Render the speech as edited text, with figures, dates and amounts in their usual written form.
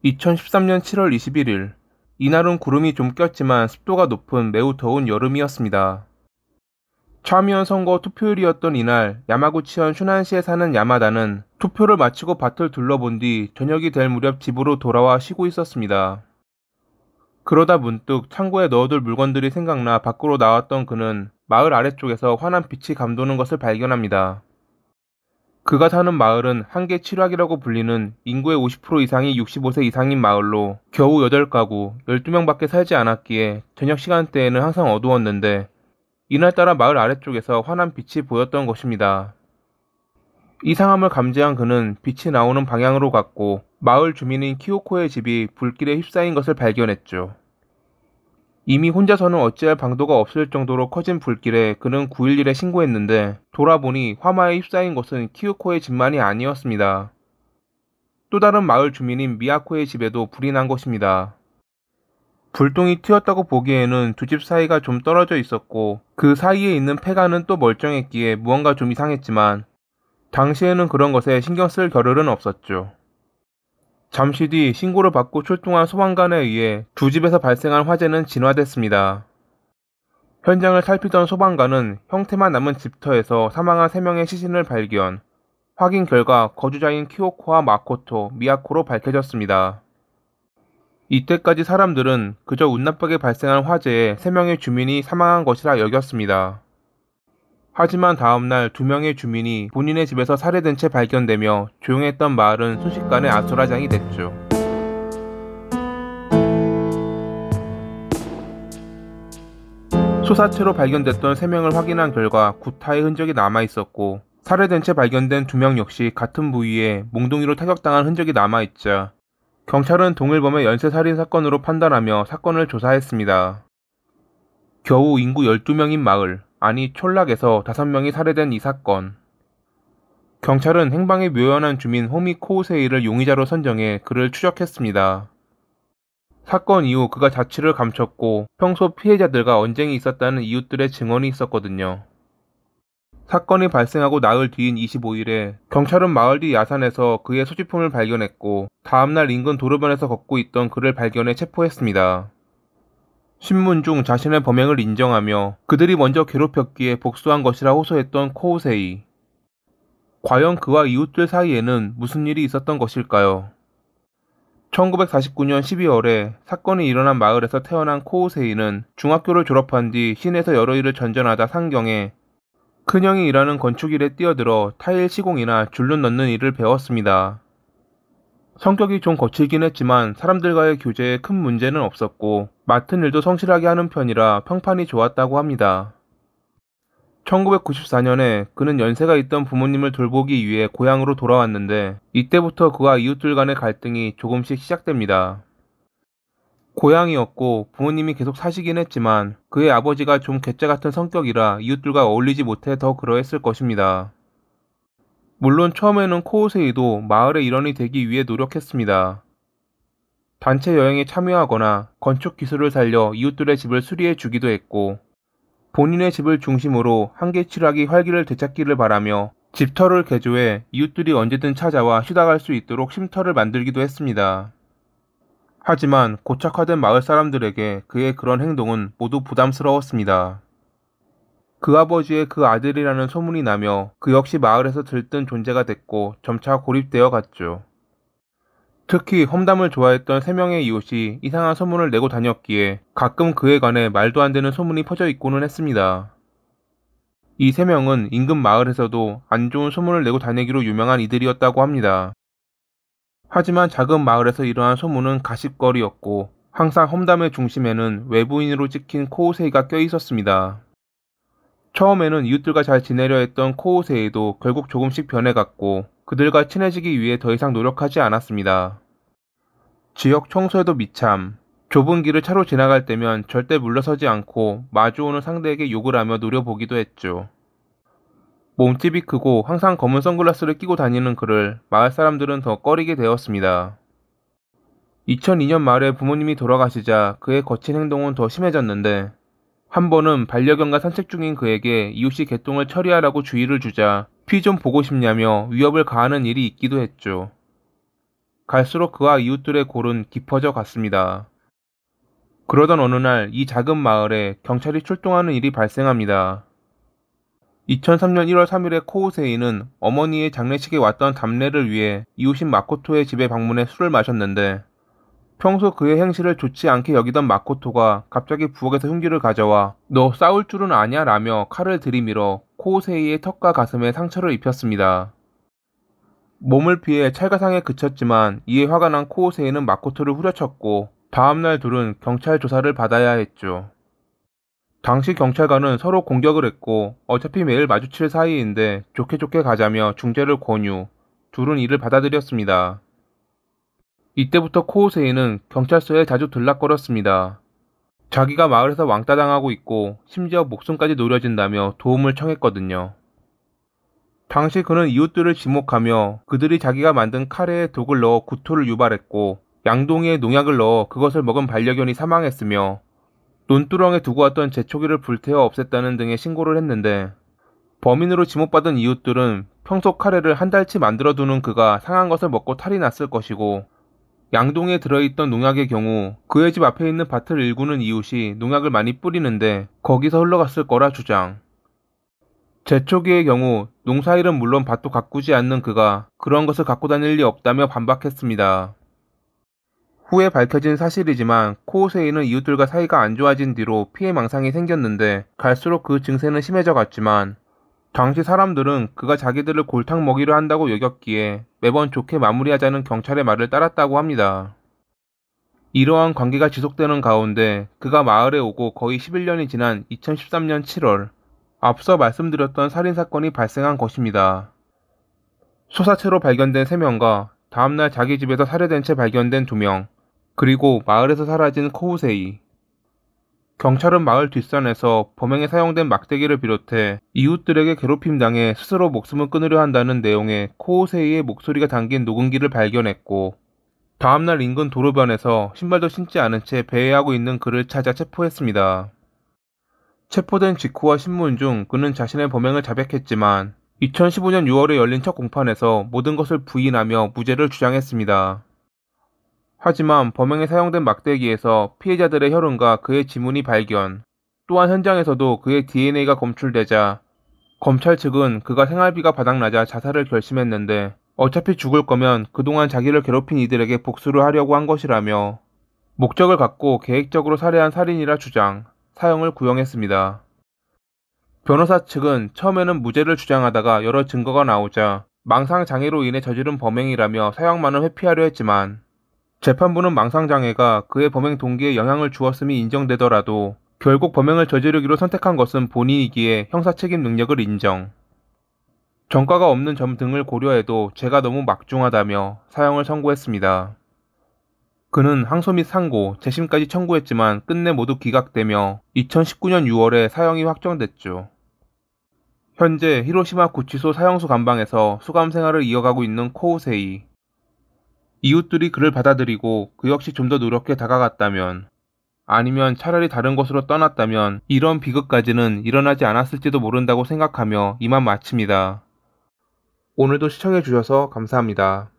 2013년 7월 21일, 이날은 구름이 좀 꼈지만 습도가 높은 매우 더운 여름이었습니다. 참의원 선거 투표일이었던 이날, 야마구치현 슈난시에 사는 야마다는 투표를 마치고 밭을 둘러본 뒤 저녁이 될 무렵 집으로 돌아와 쉬고 있었습니다. 그러다 문득 창고에 넣어둘 물건들이 생각나 밖으로 나왔던 그는 마을 아래쪽에서 환한 빛이 감도는 것을 발견합니다. 그가 사는 마을은 한계 칠학이라고 불리는 인구의 50% 이상이 65세 이상인 마을로 겨우 8가구 12명밖에 살지 않았기에 저녁 시간대에는 항상 어두웠는데 이날따라 마을 아래쪽에서 환한 빛이 보였던 것입니다. 이상함을 감지한 그는 빛이 나오는 방향으로 갔고 마을 주민인 키오코의 집이 불길에 휩싸인 것을 발견했죠. 이미 혼자서는 어찌할 방도가 없을 정도로 커진 불길에 그는 911에 신고했는데 돌아보니 화마에 휩싸인 것은 키오코의 집만이 아니었습니다. 또 다른 마을 주민인 미야코의 집에도 불이 난 것입니다. 불똥이 튀었다고 보기에는 두 집 사이가 좀 떨어져 있었고 그 사이에 있는 폐가는 또 멀쩡했기에 무언가 좀 이상했지만 당시에는 그런 것에 신경 쓸 겨를은 없었죠. 잠시 뒤 신고를 받고 출동한 소방관에 의해 두 집에서 발생한 화재는 진화됐습니다. 현장을 살피던 소방관은 형태만 남은 집터에서 사망한 3명의 시신을 발견, 확인 결과 거주자인 키오코와 마코토, 미야코로 밝혀졌습니다. 이때까지 사람들은 그저 운 나쁘게 발생한 화재에 3명의 주민이 사망한 것이라 여겼습니다. 하지만 다음날 2명의 주민이 본인의 집에서 살해된 채 발견되며 조용했던 마을은 순식간에 아수라장이 됐죠. 수사체로 발견됐던 3명을 확인한 결과 구타의 흔적이 남아있었고 살해된 채 발견된 2명 역시 같은 부위에 몽둥이로 타격당한 흔적이 남아있자 경찰은 동일범의 연쇄살인 사건으로 판단하며 사건을 조사했습니다. 겨우 인구 12명인 마을, 아니 촌락에서 5명이 살해된 이 사건. 경찰은 행방이 묘연한 주민 호미 코우세이를 용의자로 선정해 그를 추적했습니다. 사건 이후 그가 자취를 감췄고 평소 피해자들과 언쟁이 있었다는 이웃들의 증언이 있었거든요. 사건이 발생하고 나흘 뒤인 25일에 경찰은 마을 뒤 야산에서 그의 소지품을 발견했고 다음날 인근 도로변에서 걷고 있던 그를 발견해 체포했습니다. 신문 중 자신의 범행을 인정하며 그들이 먼저 괴롭혔기에 복수한 것이라 호소했던 코우세이. 과연 그와 이웃들 사이에는 무슨 일이 있었던 것일까요? 1949년 12월에 사건이 일어난 마을에서 태어난 코우세이는 중학교를 졸업한 뒤 시내에서 여러 일을 전전하다 상경해 큰형이 일하는 건축일에 뛰어들어 타일 시공이나 줄눈 넣는 일을 배웠습니다. 성격이 좀 거칠긴 했지만 사람들과의 교제에 큰 문제는 없었고 맡은 일도 성실하게 하는 편이라 평판이 좋았다고 합니다. 1994년에 그는 연세가 있던 부모님을 돌보기 위해 고향으로 돌아왔는데 이때부터 그와 이웃들 간의 갈등이 조금씩 시작됩니다. 고향이었고 부모님이 계속 사시긴 했지만 그의 아버지가 좀 괴짜 같은 성격이라 이웃들과 어울리지 못해 더 그러했을 것입니다. 물론 처음에는 코우세이도 마을의 일원이 되기 위해 노력했습니다. 단체 여행에 참여하거나 건축 기술을 살려 이웃들의 집을 수리해 주기도 했고 본인의 집을 중심으로 한계 칠학이 활기를 되찾기를 바라며 집터를 개조해 이웃들이 언제든 찾아와 쉬다 갈 수 있도록 쉼터를 만들기도 했습니다. 하지만 고착화된 마을 사람들에게 그의 그런 행동은 모두 부담스러웠습니다. 그 아버지의 그 아들이라는 소문이 나며 그 역시 마을에서 들뜬 존재가 됐고 점차 고립되어 갔죠. 특히 험담을 좋아했던 3명의 이웃이 이상한 소문을 내고 다녔기에 가끔 그에 관해 말도 안 되는 소문이 퍼져 있고는 했습니다. 이 3명은 인근 마을에서도 안 좋은 소문을 내고 다니기로 유명한 이들이었다고 합니다. 하지만 작은 마을에서 이러한 소문은 가십거리였고 항상 험담의 중심에는 외부인으로 찍힌 코우세이가 껴있었습니다. 처음에는 이웃들과 잘 지내려 했던 코우세이도 결국 조금씩 변해갔고 그들과 친해지기 위해 더 이상 노력하지 않았습니다. 지역 청소에도 미참, 좁은 길을 차로 지나갈 때면 절대 물러서지 않고 마주오는 상대에게 욕을 하며 노려보기도 했죠. 몸집이 크고 항상 검은 선글라스를 끼고 다니는 그를 마을 사람들은 더 꺼리게 되었습니다. 2002년 말에 부모님이 돌아가시자 그의 거친 행동은 더 심해졌는데 한 번은 반려견과 산책 중인 그에게 이웃이 개똥을 처리하라고 주의를 주자 피 좀 보고 싶냐며 위협을 가하는 일이 있기도 했죠. 갈수록 그와 이웃들의 골은 깊어져 갔습니다. 그러던 어느 날 이 작은 마을에 경찰이 출동하는 일이 발생합니다. 2003년 1월 3일에 코우세이는 어머니의 장례식에 왔던 담례를 위해 이웃인 마코토의 집에 방문해 술을 마셨는데 평소 그의 행실을 좋지 않게 여기던 마코토가 갑자기 부엌에서 흉기를 가져와 너 싸울 줄은 아냐 라며 칼을 들이밀어 코우세이의 턱과 가슴에 상처를 입혔습니다. 몸을 피해 찰가상에 그쳤지만 이에 화가 난 코우세이는 마코토를 후려쳤고 다음날 둘은 경찰 조사를 받아야 했죠. 당시 경찰관은 서로 공격을 했고 어차피 매일 마주칠 사이인데 좋게 좋게 가자며 중재를 권유, 둘은 이를 받아들였습니다. 이때부터 코우세이는 경찰서에 자주 들락거렸습니다. 자기가 마을에서 왕따 당하고 있고 심지어 목숨까지 노려진다며 도움을 청했거든요. 당시 그는 이웃들을 지목하며 그들이 자기가 만든 카레에 독을 넣어 구토를 유발했고 양동이에 농약을 넣어 그것을 먹은 반려견이 사망했으며 논두렁에 두고 왔던 제초기를 불태워 없앴다는 등의 신고를 했는데 범인으로 지목받은 이웃들은 평소 카레를 한 달치 만들어두는 그가 상한 것을 먹고 탈이 났을 것이고 양동이에 들어있던 농약의 경우 그의 집 앞에 있는 밭을 일구는 이웃이 농약을 많이 뿌리는데 거기서 흘러갔을 거라 주장. 제초기의 경우 농사일은 물론 밭도 가꾸지 않는 그가 그런 것을 갖고 다닐 리 없다며 반박했습니다. 후에 밝혀진 사실이지만 코우세이는 이웃들과 사이가 안 좋아진 뒤로 피해망상이 생겼는데 갈수록 그 증세는 심해져 갔지만 당시 사람들은 그가 자기들을 골탕 먹이려 한다고 여겼기에 매번 좋게 마무리하자는 경찰의 말을 따랐다고 합니다. 이러한 관계가 지속되는 가운데 그가 마을에 오고 거의 11년이 지난 2013년 7월 앞서 말씀드렸던 살인사건이 발생한 것입니다. 소사체로 발견된 3명과 다음날 자기 집에서 살해된 채 발견된 2명, 그리고 마을에서 사라진 코우세이. 경찰은 마을 뒷산에서 범행에 사용된 막대기를 비롯해 이웃들에게 괴롭힘당해 스스로 목숨을 끊으려 한다는 내용의 코우세이의 목소리가 담긴 녹음기를 발견했고 다음날 인근 도로변에서 신발도 신지 않은 채 배회하고 있는 그를 찾아 체포했습니다. 체포된 직후와 신문 중 그는 자신의 범행을 자백했지만 2015년 6월에 열린 첫 공판에서 모든 것을 부인하며 무죄를 주장했습니다. 하지만 범행에 사용된 막대기에서 피해자들의 혈흔과 그의 지문이 발견, 또한 현장에서도 그의 DNA가 검출되자 검찰 측은 그가 생활비가 바닥나자 자살을 결심했는데 어차피 죽을 거면 그동안 자기를 괴롭힌 이들에게 복수를 하려고 한 것이라며 목적을 갖고 계획적으로 살해한 살인이라 주장, 사형을 구형했습니다. 변호사 측은 처음에는 무죄를 주장하다가 여러 증거가 나오자 망상장애로 인해 저지른 범행이라며 사형만을 회피하려 했지만 재판부는 망상장애가 그의 범행 동기에 영향을 주었음이 인정되더라도 결국 범행을 저지르기로 선택한 것은 본인이기에 형사책임 능력을 인정. 전과가 없는 점 등을 고려해도 죄가 너무 막중하다며 사형을 선고했습니다. 그는 항소 및 상고, 재심까지 청구했지만 끝내 모두 기각되며 2019년 6월에 사형이 확정됐죠. 현재 히로시마 구치소 사형수 감방에서 수감 생활을 이어가고 있는 코우세이. 이웃들이 그를 받아들이고 그 역시 좀 더 노력해 다가갔다면 아니면 차라리 다른 곳으로 떠났다면 이런 비극까지는 일어나지 않았을지도 모른다고 생각하며 이만 마칩니다. 오늘도 시청해주셔서 감사합니다.